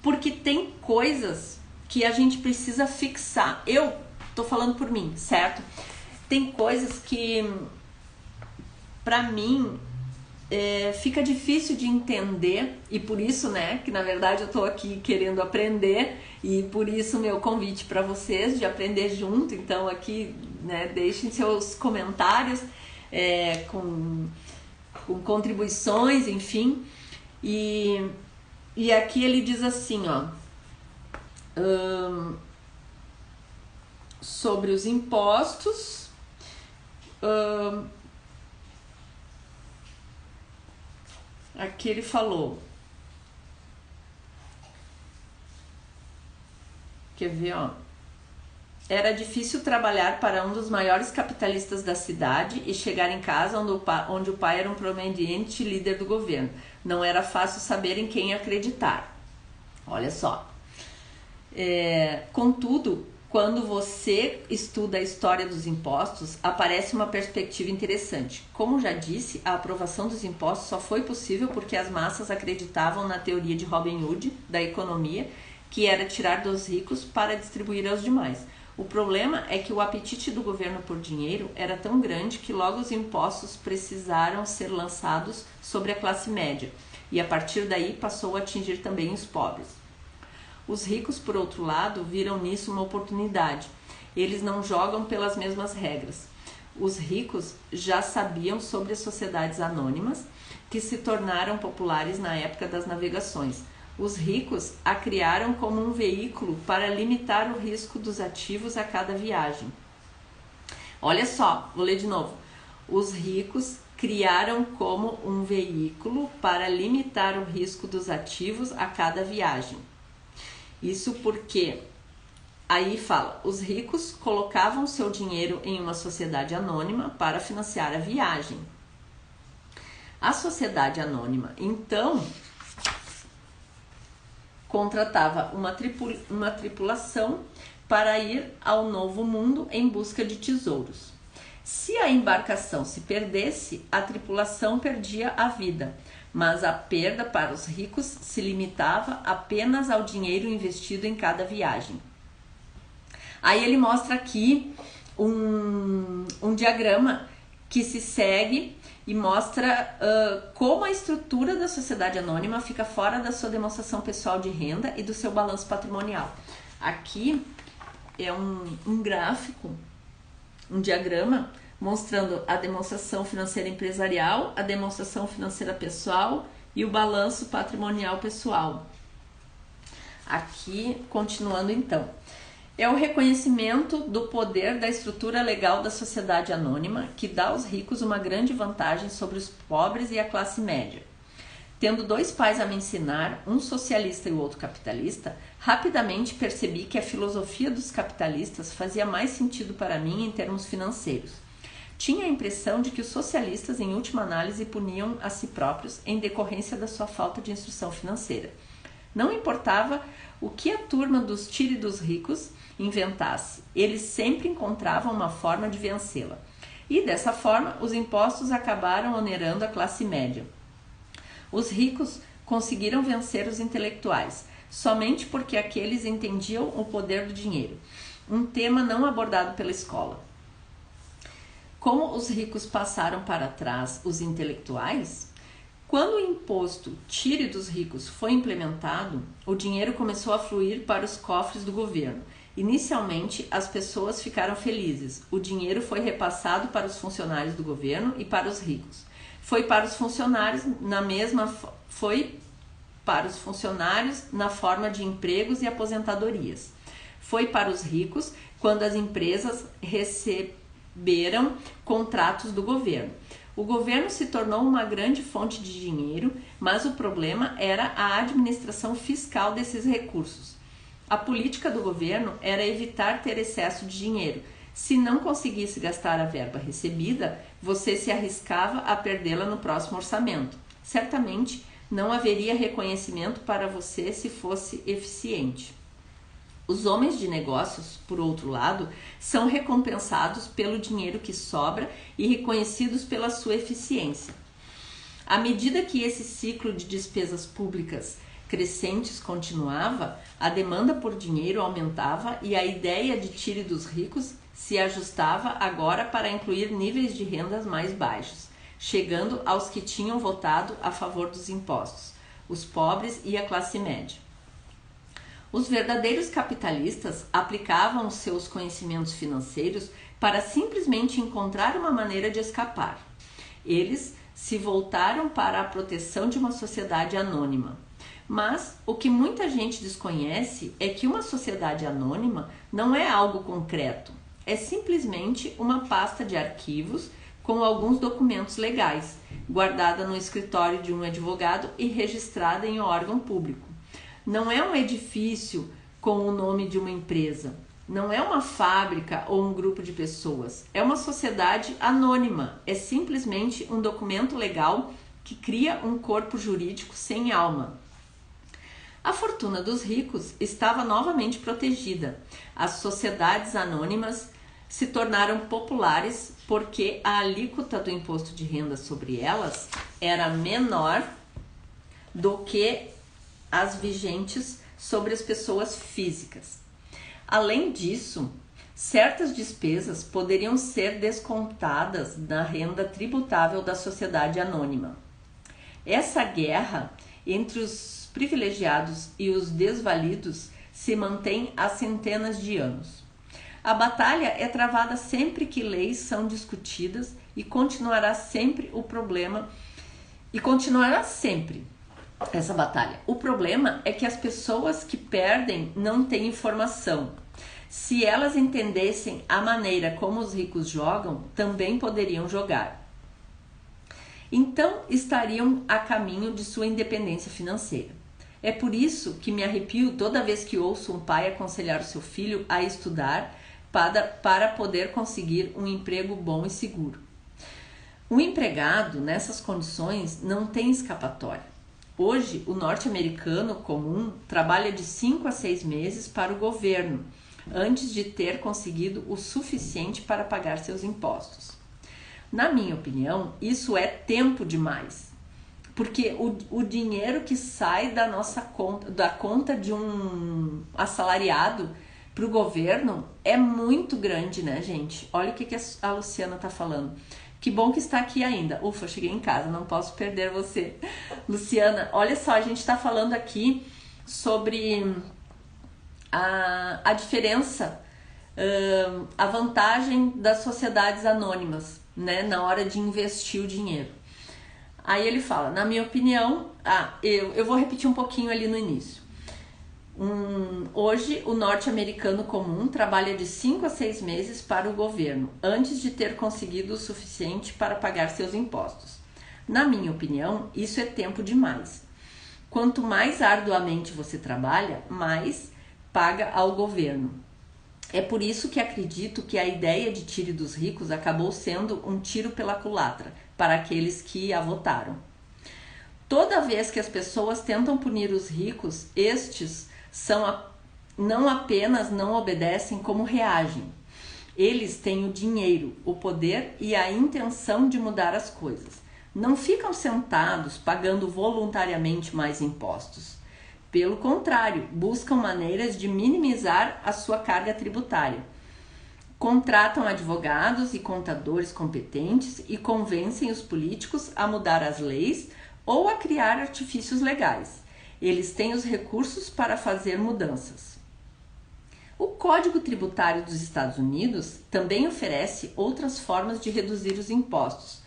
porque tem coisas que a gente precisa fixar. Eu tô falando por mim, certo? Tem coisas que, pra mim, fica difícil de entender, e por isso, né, que na verdade eu tô aqui querendo aprender, e por isso meu convite para vocês de aprender junto. Então aqui, né, deixem seus comentários com contribuições, enfim, e E aqui ele diz assim, ó, sobre os impostos, aqui ele falou, quer ver, ó, era difícil trabalhar para um dos maiores capitalistas da cidade e chegar em casa onde o pai era um proeminente líder do governo. Não era fácil saber em quem acreditar. Olha só. Contudo, quando você estuda a história dos impostos, aparece uma perspectiva interessante. Como já disse, a aprovação dos impostos só foi possível porque as massas acreditavam na teoria de Robin Hood da economia, que era tirar dos ricos para distribuir aos demais. O problema é que o apetite do governo por dinheiro era tão grande que logo os impostos precisaram ser lançados sobre a classe média, e a partir daí passou a atingir também os pobres. Os ricos, por outro lado, viram nisso uma oportunidade. Eles não jogam pelas mesmas regras. Os ricos já sabiam sobre as sociedades anônimas, que se tornaram populares na época das navegações. Os ricos a criaram como um veículo para limitar o risco dos ativos a cada viagem. Olha só, vou ler de novo. Os ricos criaram como um veículo para limitar o risco dos ativos a cada viagem. Isso porque, aí fala, os ricos colocavam seu dinheiro em uma sociedade anônima para financiar a viagem. A sociedade anônima, então, contratava uma tripulação para ir ao novo mundo em busca de tesouros. Se a embarcação se perdesse, a tripulação perdia a vida, mas a perda para os ricos se limitava apenas ao dinheiro investido em cada viagem. Aí ele mostra aqui um diagrama que se segue e mostra como a estrutura da sociedade anônima fica fora da sua demonstração pessoal de renda e do seu balanço patrimonial. Aqui é um gráfico, um diagrama mostrando a demonstração financeira empresarial, a demonstração financeira pessoal e o balanço patrimonial pessoal. Aqui, continuando então. É o reconhecimento do poder da estrutura legal da sociedade anônima que dá aos ricos uma grande vantagem sobre os pobres e a classe média. Tendo dois pais a me ensinar, um socialista e o outro capitalista, rapidamente percebi que a filosofia dos capitalistas fazia mais sentido para mim em termos financeiros. Tinha a impressão de que os socialistas, em última análise, puniam a si próprios em decorrência da sua falta de instrução financeira. Não importava o que a turma dos tire dos ricos inventasse, eles sempre encontravam uma forma de vencê-la. E dessa forma, os impostos acabaram onerando a classe média. Os ricos conseguiram vencer os intelectuais, somente porque aqueles entendiam o poder do dinheiro, um tema não abordado pela escola. Como os ricos passaram para trás os intelectuais, quando o imposto tire dos ricos foi implementado, o dinheiro começou a fluir para os cofres do governo. Inicialmente, as pessoas ficaram felizes. O dinheiro foi repassado para os funcionários do governo e para os ricos. Foi para os funcionários na forma de empregos e aposentadorias. Foi para os ricos quando as empresas receberam contratos do governo. O governo se tornou uma grande fonte de dinheiro, mas o problema era a administração fiscal desses recursos. A política do governo era evitar ter excesso de dinheiro. Se não conseguisse gastar a verba recebida, você se arriscava a perdê-la no próximo orçamento. Certamente não haveria reconhecimento para você se fosse eficiente. Os homens de negócios, por outro lado, são recompensados pelo dinheiro que sobra e reconhecidos pela sua eficiência. À medida que esse ciclo de despesas públicas crescentes continuava, a demanda por dinheiro aumentava e a ideia de tire dos ricos se ajustava agora para incluir níveis de rendas mais baixos, chegando aos que tinham votado a favor dos impostos, os pobres e a classe média. Os verdadeiros capitalistas aplicavam os seus conhecimentos financeiros para simplesmente encontrar uma maneira de escapar. Eles se voltaram para a proteção de uma sociedade anônima. Mas o que muita gente desconhece é que uma sociedade anônima não é algo concreto, é simplesmente uma pasta de arquivos com alguns documentos legais, guardada no escritório de um advogado e registrada em órgão público. Não é um edifício com o nome de uma empresa, não é uma fábrica ou um grupo de pessoas, é uma sociedade anônima, é simplesmente um documento legal que cria um corpo jurídico sem alma. A fortuna dos ricos estava novamente protegida. As sociedades anônimas se tornaram populares porque a alíquota do imposto de renda sobre elas era menor do que as vigentes sobre as pessoas físicas. Além disso, certas despesas poderiam ser descontadas na renda tributável da sociedade anônima. Essa guerra entre os privilegiados e os desvalidos se mantém há centenas de anos. A batalha é travada sempre que leis são discutidas e continuará sempre essa batalha. O problema é que as pessoas que perdem não têm informação. Se elas entendessem a maneira como os ricos jogam, também poderiam jogar. Então estariam a caminho de sua independência financeira. É por isso que me arrepio toda vez que ouço um pai aconselhar o seu filho a estudar para poder conseguir um emprego bom e seguro. Um empregado nessas condições não tem escapatória. Hoje, o norte-americano comum trabalha de 5 a 6 meses para o governo, antes de ter conseguido o suficiente para pagar seus impostos. Na minha opinião, isso é tempo demais, porque o dinheiro que sai da nossa conta, da conta de um assalariado para o governo é muito grande, né, gente? Olha o que a Luciana tá falando. Que bom que está aqui ainda. Ufa, cheguei em casa, não posso perder você. Luciana, olha só, a gente está falando aqui sobre a diferença, a vantagem das sociedades anônimas, né, na hora de investir o dinheiro. Aí ele fala, na minha opinião, eu vou repetir um pouquinho ali no início. Hoje, o norte-americano comum trabalha de 5 a 6 meses para o governo, antes de ter conseguido o suficiente para pagar seus impostos. Na minha opinião, isso é tempo demais. Quanto mais arduamente você trabalha, mais paga ao governo. É por isso que acredito que a ideia de tire dos ricos acabou sendo um tiro pela culatra para aqueles que a votaram. Toda vez que as pessoas tentam punir os ricos, estes não apenas não obedecem, como reagem. Eles têm o dinheiro, o poder e a intenção de mudar as coisas. Não ficam sentados pagando voluntariamente mais impostos. Pelo contrário, buscam maneiras de minimizar a sua carga tributária. Contratam advogados e contadores competentes e convencem os políticos a mudar as leis ou a criar artifícios legais. Eles têm os recursos para fazer mudanças. O Código Tributário dos Estados Unidos também oferece outras formas de reduzir os impostos.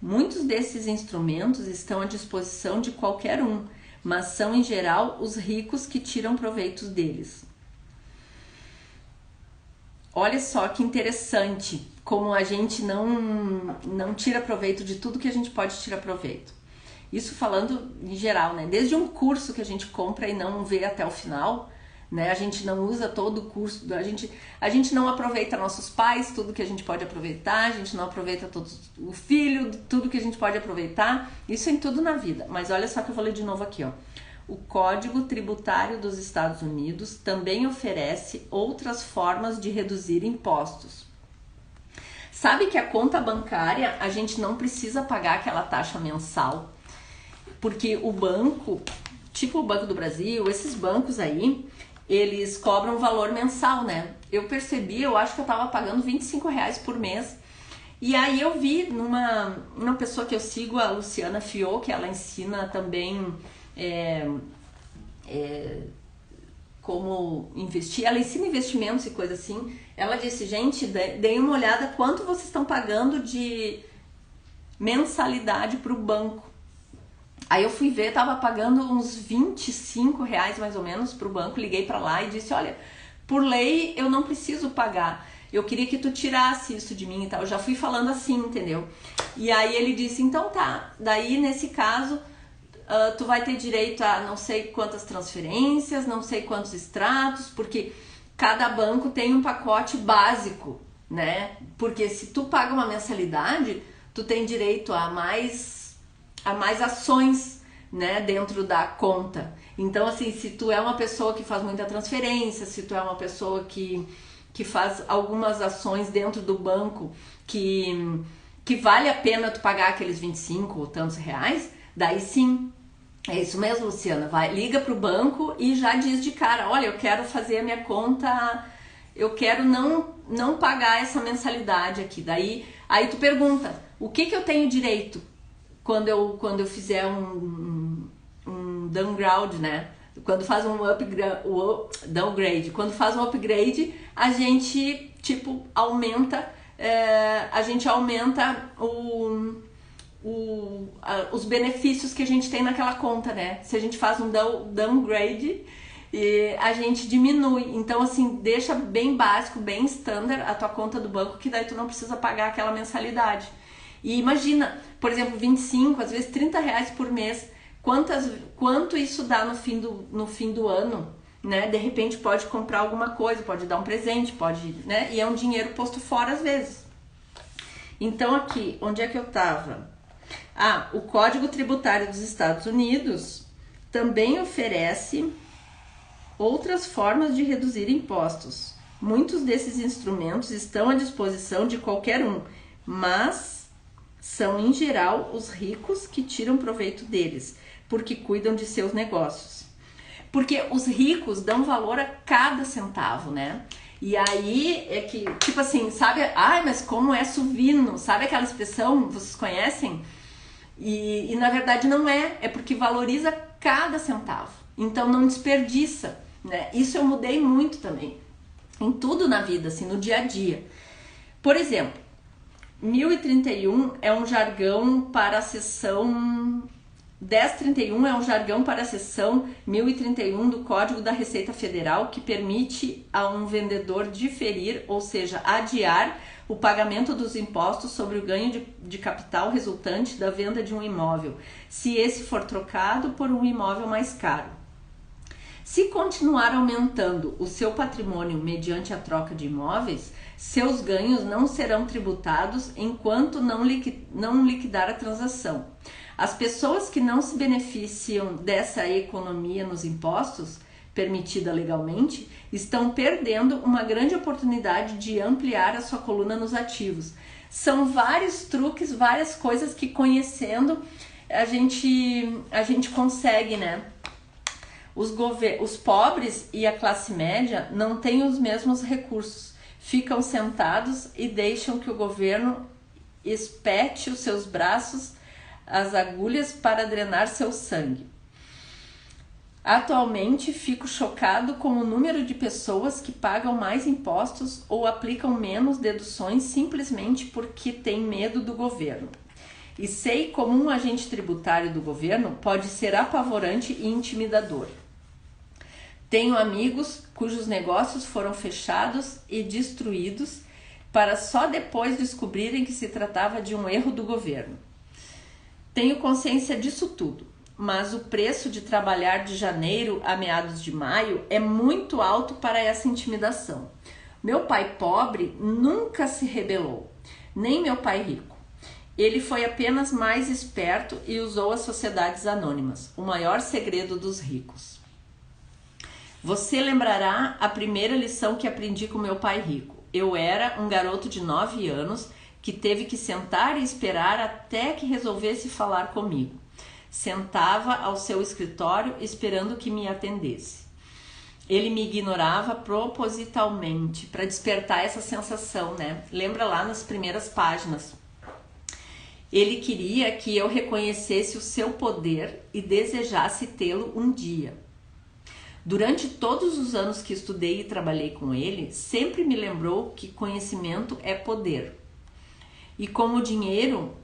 Muitos desses instrumentos estão à disposição de qualquer um, mas são em geral os ricos que tiram proveitos deles. Olha só que interessante como a gente não tira proveito de tudo que a gente pode tirar proveito. Isso falando em geral, né? Desde um curso que a gente compra e não vê até o final, né? A gente não usa todo o curso, a gente não aproveita nossos pais, tudo que a gente pode aproveitar, a gente não aproveita o filho, tudo que a gente pode aproveitar, isso em tudo na vida. Mas olha só que eu vou ler de novo aqui, ó. O Código Tributário dos Estados Unidos também oferece outras formas de reduzir impostos. Sabe que a conta bancária a gente não precisa pagar aquela taxa mensal, porque o banco, tipo o Banco do Brasil, esses bancos aí, eles cobram valor mensal, né? Eu percebi, eu acho que eu tava pagando R$25 por mês. E aí eu vi numa pessoa que eu sigo, a Luciana Fiô, que ela ensina também como investir. Ela ensina investimentos e coisa assim. Ela disse, gente, deem uma olhada quanto vocês estão pagando de mensalidade para o banco. Aí eu fui ver, tava pagando uns R$ 25 mais ou menos pro banco, liguei pra lá e disse, olha, por lei eu não preciso pagar, eu queria que tu tirasse isso de mim e tal, eu já fui falando assim, entendeu? E aí ele disse, então tá, daí nesse caso tu vai ter direito a não sei quantas transferências, não sei quantos extratos, porque cada banco tem um pacote básico, né? Porque se tu paga uma mensalidade, tu tem direito a mais ações, né, dentro da conta. Então, assim, se tu é uma pessoa que faz muita transferência, se tu é uma pessoa que faz algumas ações dentro do banco que vale a pena tu pagar aqueles 25 ou tantos reais, daí sim, é isso mesmo, Luciana, liga pro banco e já diz de cara, olha, eu quero fazer a minha conta, eu quero não pagar essa mensalidade aqui. Daí, aí tu pergunta, o que eu tenho direito quando eu fizer um downgrade, né? Quando faz um downgrade, quando faz um upgrade, a gente tipo aumenta, os benefícios que a gente tem naquela conta, né? Se a gente faz um downgrade, a gente diminui. Então, assim, deixa bem básico, bem standard a tua conta do banco, que daí tu não precisa pagar aquela mensalidade. E imagina, por exemplo, 25, às vezes 30 reais por mês, quanto isso dá no fim do ano, né? De repente pode comprar alguma coisa, pode dar um presente, pode, né? E é um dinheiro posto fora às vezes. Então aqui, onde é que eu tava? O Código Tributário dos Estados Unidos também oferece outras formas de reduzir impostos. Muitos desses instrumentos estão à disposição de qualquer um, mas são, em geral, os ricos que tiram proveito deles, porque cuidam de seus negócios. Porque os ricos dão valor a cada centavo, né? E aí é que, tipo assim, sabe? Ai, mas como é suvino? Sabe aquela expressão? Vocês conhecem? E na verdade não é. É porque valoriza cada centavo. Então não desperdiça, né? Isso eu mudei muito também. Em tudo na vida, assim, no dia a dia. Por exemplo, 1031 é um jargão para a seção 1031 é um jargão para a seção 1031 do Código da Receita Federal, que permite a um vendedor diferir, ou seja, adiar o pagamento dos impostos sobre o ganho de capital resultante da venda de um imóvel, se esse for trocado por um imóvel mais caro. Se continuar aumentando o seu patrimônio mediante a troca de imóveis, seus ganhos não serão tributados enquanto não liquidar a transação. As pessoas que não se beneficiam dessa economia nos impostos, permitida legalmente, estão perdendo uma grande oportunidade de ampliar a sua coluna nos ativos. São vários truques, várias coisas que conhecendo a gente consegue, né? Os pobres e a classe média não têm os mesmos recursos, ficam sentados e deixam que o governo espete os seus braços, as agulhas para drenar seu sangue. Atualmente fico chocado com o número de pessoas que pagam mais impostos ou aplicam menos deduções simplesmente porque têm medo do governo. E sei como um agente tributário do governo pode ser apavorante e intimidador. Tenho amigos cujos negócios foram fechados e destruídos para só depois descobrirem que se tratava de um erro do governo. Tenho consciência disso tudo, mas o preço de trabalhar de janeiro a meados de maio é muito alto para essa intimidação. Meu pai pobre nunca se rebelou, nem meu pai rico. Ele foi apenas mais esperto e usou as sociedades anônimas, o maior segredo dos ricos. Você lembrará a primeira lição que aprendi com meu pai rico. Eu era um garoto de 9 anos que teve que sentar e esperar até que resolvesse falar comigo. Sentava ao seu escritório esperando que me atendesse. Ele me ignorava propositalmente para despertar essa sensação, né? Lembra lá nas primeiras páginas. Ele queria que eu reconhecesse o seu poder e desejasse tê-lo um dia. Durante todos os anos que estudei e trabalhei com ele, sempre me lembrou que conhecimento é poder. E com o dinheiro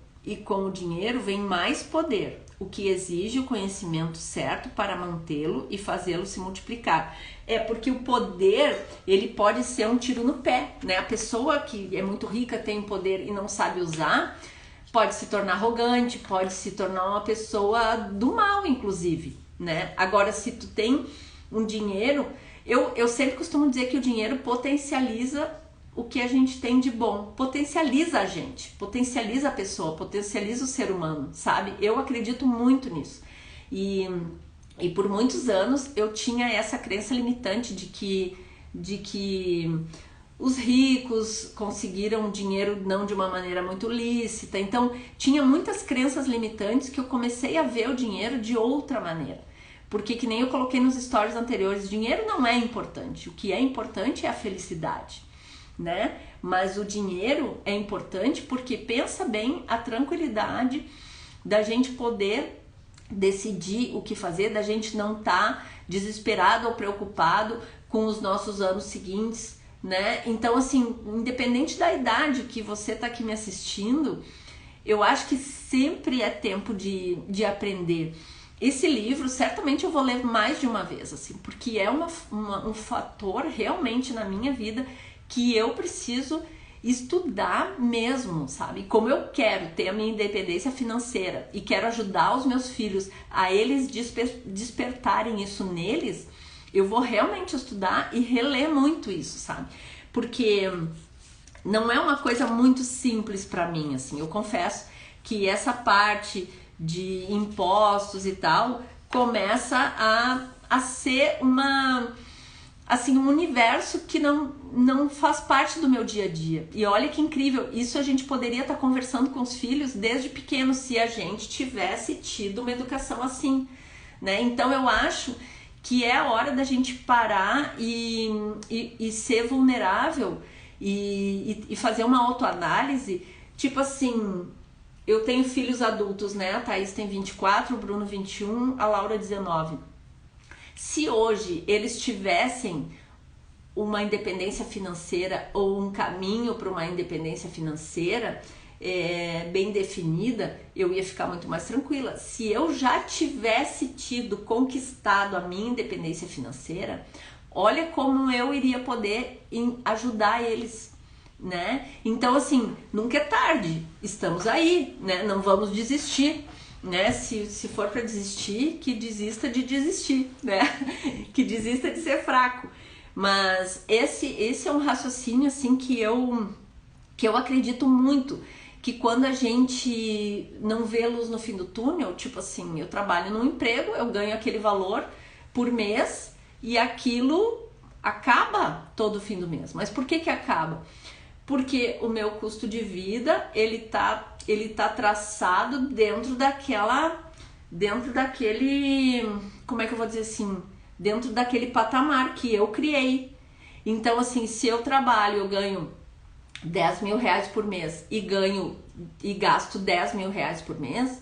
vem mais poder. o que exige o conhecimento certo para mantê-lo e fazê-lo se multiplicar. É porque o poder, ele pode ser um tiro no pé, né? A pessoa que é muito rica, tem poder e não sabe usar, pode se tornar arrogante, pode se tornar uma pessoa do mal, inclusive, né? Agora, se tu tem um dinheiro, eu sempre costumo dizer que o dinheiro potencializa o que a gente tem de bom, potencializa a gente, potencializa a pessoa, potencializa o ser humano, sabe? Eu acredito muito nisso. E por muitos anos eu tinha essa crença limitante de que os ricos conseguiram dinheiro não de uma maneira muito lícita. Então tinha muitas crenças limitantes que eu comecei a ver o dinheiro de outra maneira. Porque, que nem eu coloquei nos stories anteriores, dinheiro não é importante. O que é importante é a felicidade, né? Mas o dinheiro é importante porque, pensa bem, a tranquilidade da gente poder decidir o que fazer, da gente não estar desesperado ou preocupado com os nossos anos seguintes, né? Então, assim, independente da idade que você tá aqui me assistindo, eu acho que sempre é tempo de aprender. Esse livro, certamente eu vou ler mais de uma vez, assim, porque é um fator realmente na minha vida que eu preciso estudar mesmo, sabe? Como eu quero ter a minha independência financeira e quero ajudar os meus filhos a eles despertarem isso neles, eu vou realmente estudar e reler muito isso, sabe? Porque não é uma coisa muito simples pra mim, assim. Eu confesso que essa parte de impostos e tal começa a ser um universo que não faz parte do meu dia a dia. E olha que incrível, isso a gente poderia estar conversando com os filhos desde pequeno se a gente tivesse tido uma educação assim, né? Então eu acho que é a hora da gente parar e ser vulnerável e fazer uma autoanálise, tipo assim, eu tenho filhos adultos, né? A Thaís tem 24, o Bruno 21, a Laura 19. Se hoje eles tivessem uma independência financeira ou um caminho para uma independência financeira bem definida, eu ia ficar muito mais tranquila. Se eu já tivesse conquistado a minha independência financeira, olha como eu iria poder ajudar eles, né? Então, assim, nunca é tarde, estamos aí, né? Não vamos desistir, né? Se for para desistir, que desista de desistir, né? Que desista de ser fraco. Mas esse é um raciocínio, assim, que eu acredito muito, que quando a gente não vê luz no fim do túnel, tipo assim, eu trabalho num emprego, eu ganho aquele valor por mês e aquilo acaba todo fim do mês. Mas por que acaba? Porque o meu custo de vida, ele tá traçado dentro daquele, como é que eu vou dizer assim, dentro daquele patamar que eu criei. Então, assim, se eu trabalho, eu ganho 10 mil reais por mês e gasto 10 mil reais por mês,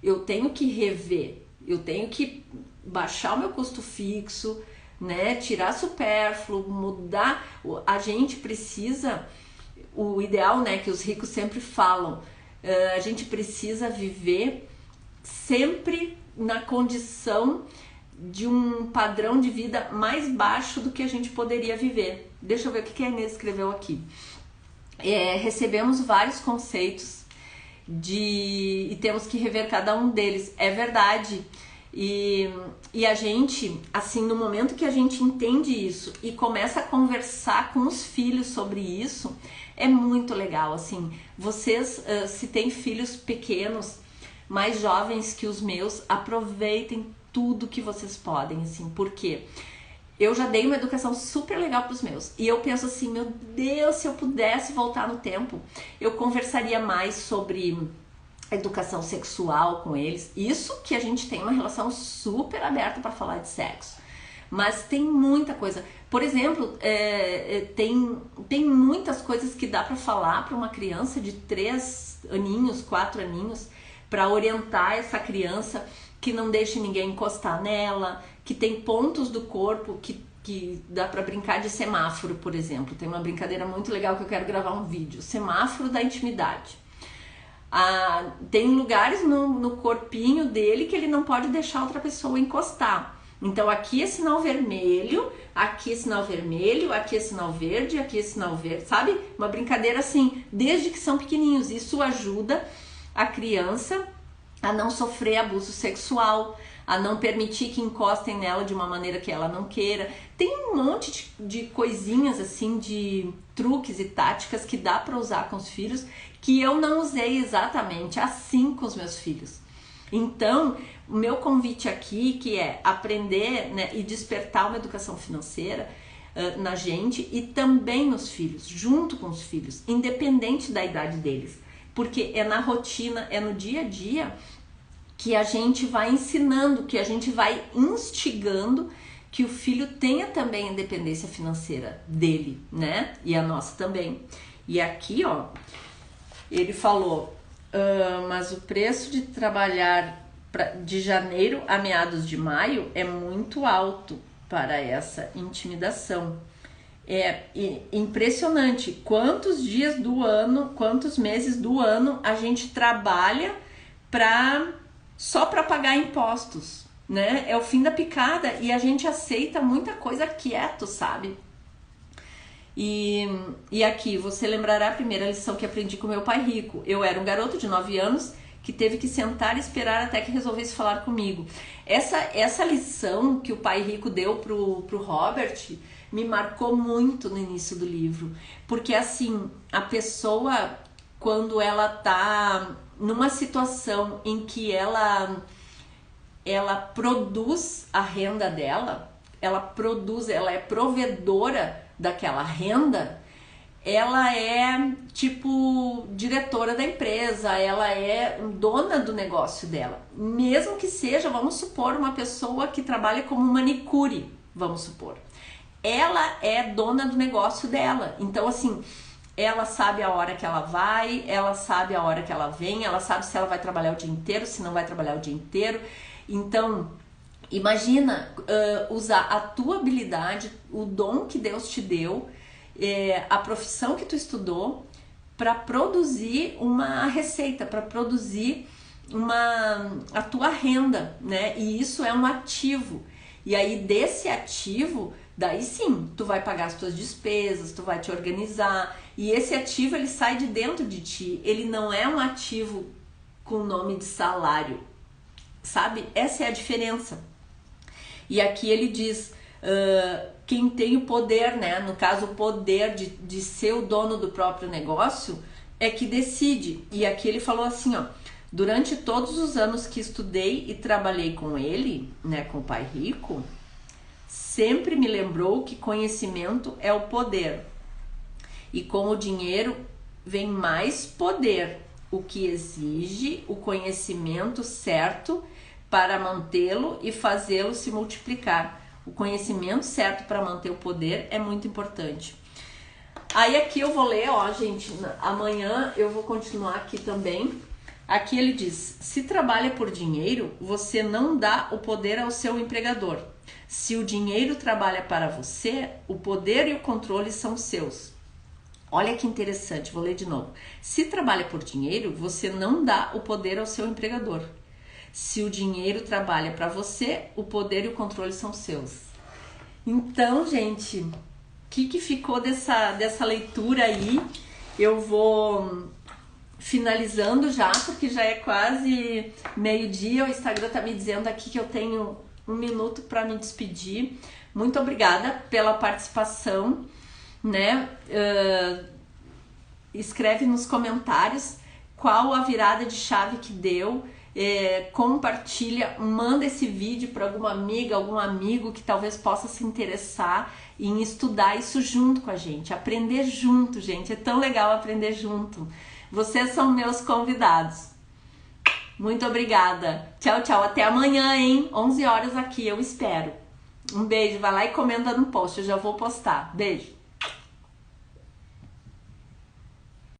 eu tenho que rever, eu tenho que baixar o meu custo fixo, né, tirar supérfluo, mudar. A gente precisa, o ideal, né, que os ricos sempre falam, a gente precisa viver sempre na condição de um padrão de vida mais baixo do que a gente poderia viver. Deixa eu ver o que a Inês escreveu aqui. Recebemos vários conceitos e temos que rever cada um deles. É verdade. E a gente, assim, no momento que a gente entende isso e começa a conversar com os filhos sobre isso, é muito legal, assim. Vocês, se têm filhos pequenos, mais jovens que os meus, aproveitem tudo que vocês podem, assim, porque eu já dei uma educação super legal para os meus. E eu penso assim, meu Deus, se eu pudesse voltar no tempo, eu conversaria mais sobre educação sexual com eles. Isso que a gente tem uma relação super aberta para falar de sexo. Mas tem muita coisa. Por exemplo, tem muitas coisas que dá para falar para uma criança de 3 aninhos, 4 aninhos, para orientar essa criança, que não deixe ninguém encostar nela, que tem pontos do corpo que dá para brincar de semáforo, por exemplo. Tem uma brincadeira muito legal que eu quero gravar um vídeo. Semáforo da intimidade. Tem lugares no corpinho dele que ele não pode deixar outra pessoa encostar. Então aqui é sinal vermelho, aqui é sinal vermelho, aqui é sinal verde, aqui é sinal verde, sabe? Uma brincadeira assim, desde que são pequenininhos. Isso ajuda a criança a não sofrer abuso sexual, a não permitir que encostem nela de uma maneira que ela não queira. Tem um monte de coisinhas assim, de truques e táticas que dá para usar com os filhos, que eu não usei exatamente assim com os meus filhos. Então, o meu convite aqui, que é aprender, né, e despertar uma educação financeira na gente e também nos filhos, junto com os filhos, independente da idade deles. Porque é na rotina, é no dia a dia que a gente vai ensinando, que a gente vai instigando que o filho tenha também a independência financeira dele, né? E a nossa também. E aqui, ó, ele falou, mas o preço de trabalhar de janeiro a meados de maio é muito alto para essa intimidação. É impressionante quantos dias do ano, quantos meses do ano a gente trabalha só para pagar impostos, né? É o fim da picada e a gente aceita muita coisa quieto, sabe? E aqui, você lembrará a primeira lição que aprendi com meu pai rico. Eu era um garoto de 9 anos que teve que sentar e esperar até que resolvesse falar comigo. Essa lição que o pai rico deu pro Robert me marcou muito no início do livro. Porque assim, a pessoa, quando ela tá numa situação em que ela produz a renda dela, ela é provedora daquela renda, ela é tipo diretora da empresa, ela é dona do negócio dela. Mesmo que seja, vamos supor, uma pessoa que trabalha como manicure, vamos supor. Ela é dona do negócio dela. Então, assim, ela sabe a hora que ela vai, ela sabe a hora que ela vem, ela sabe se ela vai trabalhar o dia inteiro, se não vai trabalhar o dia inteiro. Então, imagina usar a tua habilidade, o dom que Deus te deu, a profissão que tu estudou, para produzir uma receita, para produzir a tua renda, né? E isso é um ativo. E aí desse ativo, daí sim, tu vai pagar as tuas despesas, tu vai te organizar. E esse ativo, ele sai de dentro de ti. Ele não é um ativo com nome de salário, sabe? Essa é a diferença. E aqui ele diz, quem tem o poder, né? No caso, o poder de ser o dono do próprio negócio é que decide. E aqui ele falou assim, ó, durante todos os anos que estudei e trabalhei com ele, né, com o pai rico, sempre me lembrou que conhecimento é o poder. E com o dinheiro vem mais poder, o que exige o conhecimento certo para mantê-lo e fazê-lo se multiplicar. O conhecimento certo para manter o poder é muito importante. Aí aqui eu vou ler, ó, gente, amanhã eu vou continuar aqui também. Aqui ele diz, se trabalha por dinheiro, você não dá o poder ao seu empregador. Se o dinheiro trabalha para você, o poder e o controle são seus. Olha que interessante, vou ler de novo. Se trabalha por dinheiro, você não dá o poder ao seu empregador. Se o dinheiro trabalha para você, o poder e o controle são seus. Então, gente, o que ficou dessa leitura aí? Eu vou finalizando já, porque já é quase meio-dia. O Instagram tá me dizendo aqui que eu tenho 1 minuto para me despedir. Muito obrigada pela participação, né? Escreve nos comentários qual a virada de chave que deu. Compartilha, manda esse vídeo para alguma amiga, algum amigo que talvez possa se interessar em estudar isso junto com a gente, aprender junto, gente, é tão legal aprender junto. Vocês são meus convidados. Muito obrigada. Tchau, tchau, até amanhã, hein? 11 horas aqui, eu espero. Um beijo, vai lá e comenta no post, eu já vou postar. Beijo.